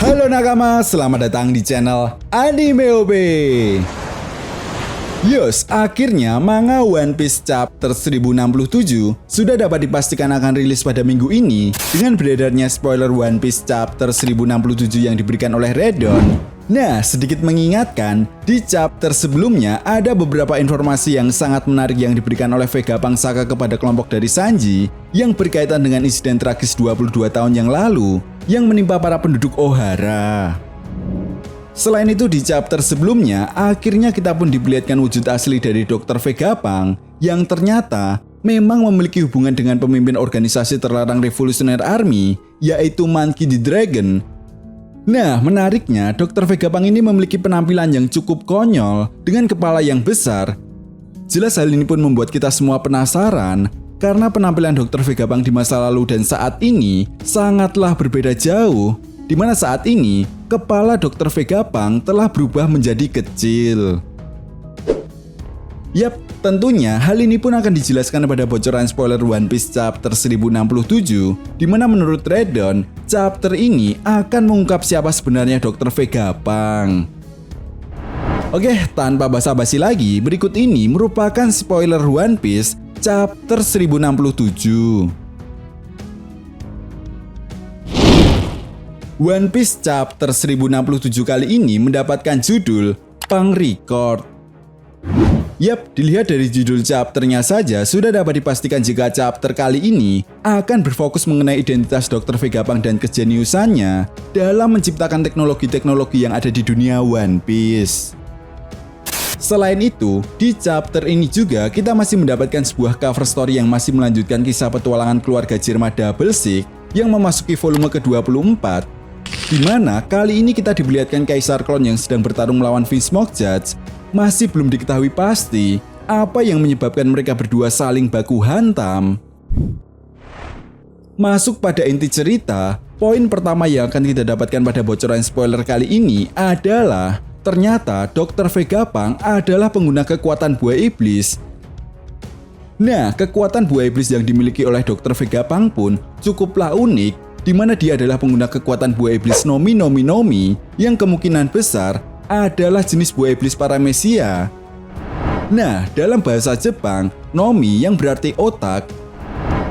Halo nakama, selamat datang di channel Anime OP. Yos, akhirnya manga One Piece chapter 1067 sudah dapat dipastikan akan rilis pada minggu ini dengan beredarnya spoiler One Piece chapter 1067 yang diberikan oleh Redon. Nah, sedikit mengingatkan, di chapter sebelumnya ada beberapa informasi yang sangat menarik yang diberikan oleh Vegapunk Saka kepada kelompok dari Sanji yang berkaitan dengan insiden tragis 22 tahun yang lalu yang menimpa para penduduk Ohara. Selain itu di chapter sebelumnya, akhirnya kita pun diperlihatkan wujud asli dari Dr. Vegapunk yang ternyata memang memiliki hubungan dengan pemimpin organisasi terlarang Revolutionary Army, yaitu Monkey D. Dragon. Nah, menariknya, Dr. Vegapunk ini memiliki penampilan yang cukup konyol dengan kepala yang besar. Jelas hal ini pun membuat kita semua penasaran, karena penampilan Dr. Vegapunk di masa lalu dan saat ini sangatlah berbeda jauh, di mana saat ini kepala Dr. Vegapunk telah berubah menjadi kecil. Yap, tentunya hal ini pun akan dijelaskan pada bocoran spoiler One Piece chapter 1067, di mana menurut Redon, chapter ini akan mengungkap siapa sebenarnya Dr. Vegapunk. Oke, tanpa basa-basi lagi, berikut ini merupakan spoiler One Piece chapter 1067. One Piece chapter 1067 kali ini mendapatkan judul Punk Record. Yap, dilihat dari judul chapternya saja sudah dapat dipastikan jika chapter kali ini akan berfokus mengenai identitas Dr. Vegapunk dan kejeniusannya dalam menciptakan teknologi-teknologi yang ada di dunia One Piece. Selain itu, di chapter ini juga kita masih mendapatkan sebuah cover story yang masih melanjutkan kisah petualangan keluarga Jirma Double Six yang memasuki volume ke-24, di mana kali ini kita diperlihatkan Kaisar Clone yang sedang bertarung melawan Vince Judge. Masih belum diketahui pasti apa yang menyebabkan mereka berdua saling baku hantam. Masuk pada inti cerita, poin pertama yang akan kita dapatkan pada bocoran spoiler kali ini adalah ternyata Dr. Vegapunk adalah pengguna kekuatan buah iblis. Nah, kekuatan buah iblis yang dimiliki oleh Dr. Vegapunk pun cukuplah unik, di mana dia adalah pengguna kekuatan buah iblis Nomi yang kemungkinan besar adalah jenis buah iblis Paramecia. Nah, dalam bahasa Jepang, Nomi yang berarti otak.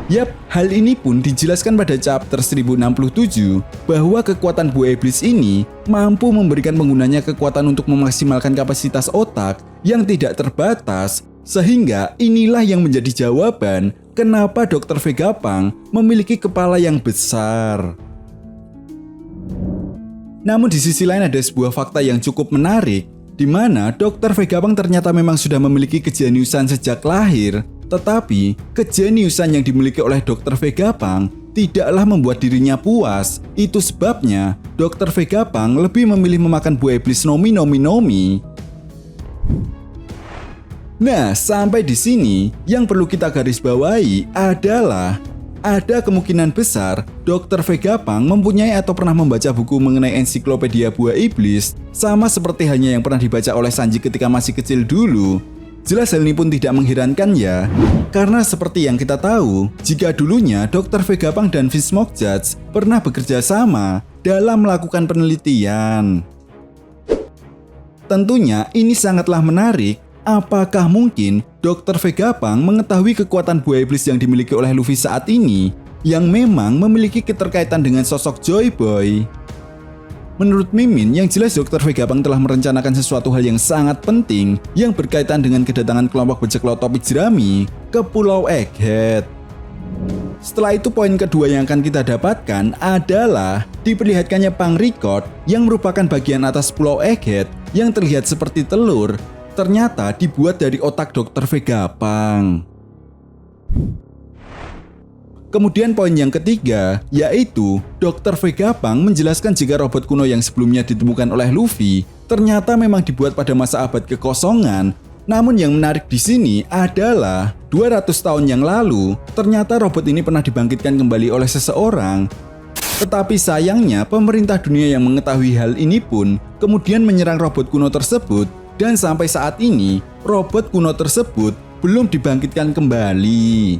Yap, hal ini pun dijelaskan pada chapter 1067 bahwa kekuatan buah iblis ini mampu memberikan penggunanya kekuatan untuk memaksimalkan kapasitas otak yang tidak terbatas, sehingga inilah yang menjadi jawaban kenapa Dr. Vegapunk memiliki kepala yang besar. Namun di sisi lain ada sebuah fakta yang cukup menarik, di mana Dr. Vegapunk ternyata memang sudah memiliki kejeniusan sejak lahir, tetapi kejeniusan yang dimiliki oleh Dr. Vegapunk tidaklah membuat dirinya puas. Itu sebabnya Dr. Vegapunk lebih memilih memakan buah iblis Nomi. Nah, sampai di sini yang perlu kita garis bawahi adalah ada kemungkinan besar Dr. Vegapunk mempunyai atau pernah membaca buku mengenai ensiklopedia buah iblis, sama seperti halnya yang pernah dibaca oleh Sanji ketika masih kecil dulu. Jelas hal ini pun tidak mengherankan ya, karena seperti yang kita tahu, jika dulunya Dr. Vegapunk dan Vince Judge pernah bekerja sama dalam melakukan penelitian. Tentunya ini sangatlah menarik. Apakah mungkin Dr. Vegapunk mengetahui kekuatan buah iblis yang dimiliki oleh Luffy saat ini yang memang memiliki keterkaitan dengan sosok Joy Boy? Menurut Mimin, yang jelas Dr. Vegapunk telah merencanakan sesuatu hal yang sangat penting yang berkaitan dengan kedatangan kelompok bajak laut topi jerami ke Pulau Egghead. Setelah itu poin kedua yang akan kita dapatkan adalah diperlihatkannya Punk Record yang merupakan bagian atas Pulau Egghead yang terlihat seperti telur, ternyata dibuat dari otak Dr. Vegapunk. Kemudian poin yang ketiga, yaitu Dr. Vegapunk menjelaskan jika robot kuno yang sebelumnya ditemukan oleh Luffy ternyata memang dibuat pada masa abad kekosongan. Namun yang menarik di sini adalah 200 tahun yang lalu, ternyata robot ini pernah dibangkitkan kembali oleh seseorang. Tetapi sayangnya pemerintah dunia yang mengetahui hal ini pun kemudian menyerang robot kuno tersebut. Dan sampai saat ini, robot kuno tersebut belum dibangkitkan kembali.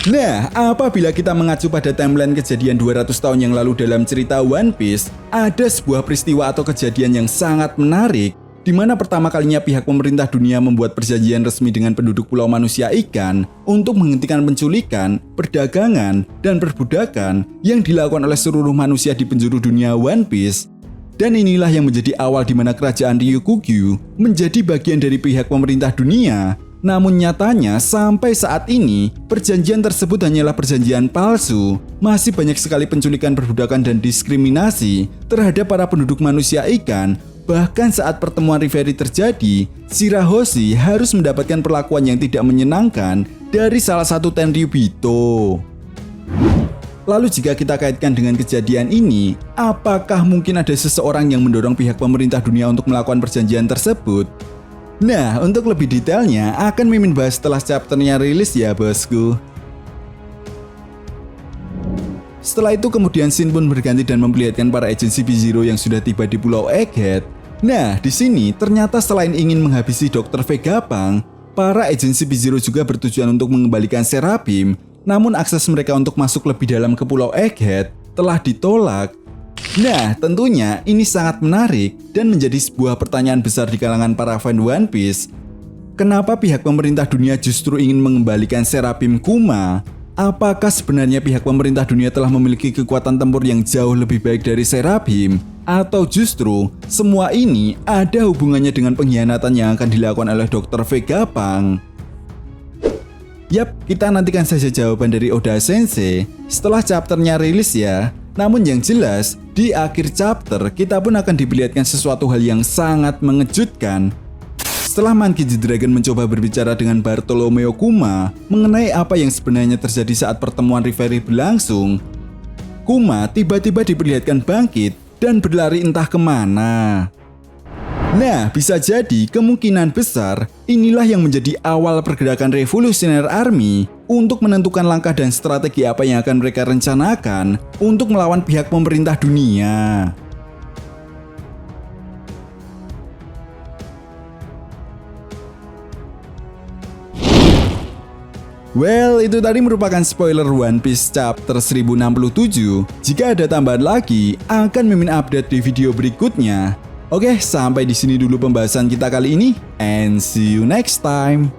Nah, apabila kita mengacu pada timeline kejadian 200 tahun yang lalu dalam cerita One Piece, ada sebuah peristiwa atau kejadian yang sangat menarik, di mana pertama kalinya pihak pemerintah dunia membuat perjanjian resmi dengan penduduk Pulau Manusia Ikan untuk menghentikan penculikan, perdagangan, dan perbudakan yang dilakukan oleh seluruh manusia di penjuru dunia One Piece. Dan inilah yang menjadi awal di mana kerajaan Ryukyu menjadi bagian dari pihak pemerintah dunia. Namun nyatanya sampai saat ini, perjanjian tersebut hanyalah perjanjian palsu. Masih banyak sekali penculikan, perbudakan, dan diskriminasi terhadap para penduduk manusia ikan. Bahkan saat pertemuan Reverie terjadi, Shirahoshi harus mendapatkan perlakuan yang tidak menyenangkan dari salah satu Tenryubito. Lalu jika kita kaitkan dengan kejadian ini, apakah mungkin ada seseorang yang mendorong pihak pemerintah dunia untuk melakukan perjanjian tersebut? Nah, untuk lebih detailnya akan Mimin bahas setelah chapternya rilis ya bosku. Setelah itu kemudian Shin pun berganti dan memperlihatkan para agensi B-Zero yang sudah tiba di Pulau Egghead. Nah, di sini ternyata selain ingin menghabisi Dr. Vegapunk, para agensi B-Zero juga bertujuan untuk mengembalikan Seraphim. Namun akses mereka untuk masuk lebih dalam ke Pulau Egghead telah ditolak. Nah, tentunya ini sangat menarik dan menjadi sebuah pertanyaan besar di kalangan para fan One Piece. Kenapa pihak pemerintah dunia justru ingin mengembalikan Seraphim Kuma? Apakah sebenarnya pihak pemerintah dunia telah memiliki kekuatan tempur yang jauh lebih baik dari Seraphim? Atau justru semua ini ada hubungannya dengan pengkhianatan yang akan dilakukan oleh Dr. Vegapunk? Yap, kita nantikan saja jawaban dari Oda Sensei setelah chapternya rilis ya. Namun yang jelas, di akhir chapter kita pun akan diperlihatkan sesuatu hal yang sangat mengejutkan. Setelah Monkey D. Dragon mencoba berbicara dengan Bartolomeo Kuma mengenai apa yang sebenarnya terjadi saat pertemuan Reverie berlangsung, Kuma tiba-tiba diperlihatkan bangkit dan berlari entah kemana. Nah, bisa jadi kemungkinan besar inilah yang menjadi awal pergerakan Revolutionary Army untuk menentukan langkah dan strategi apa yang akan mereka rencanakan untuk melawan pihak pemerintah dunia. Well, itu tadi merupakan spoiler One Piece chapter 1067. Jika ada tambahan lagi, akan Mimin update di video berikutnya. Oke, sampai di sini dulu pembahasan kita kali ini, and see you next time.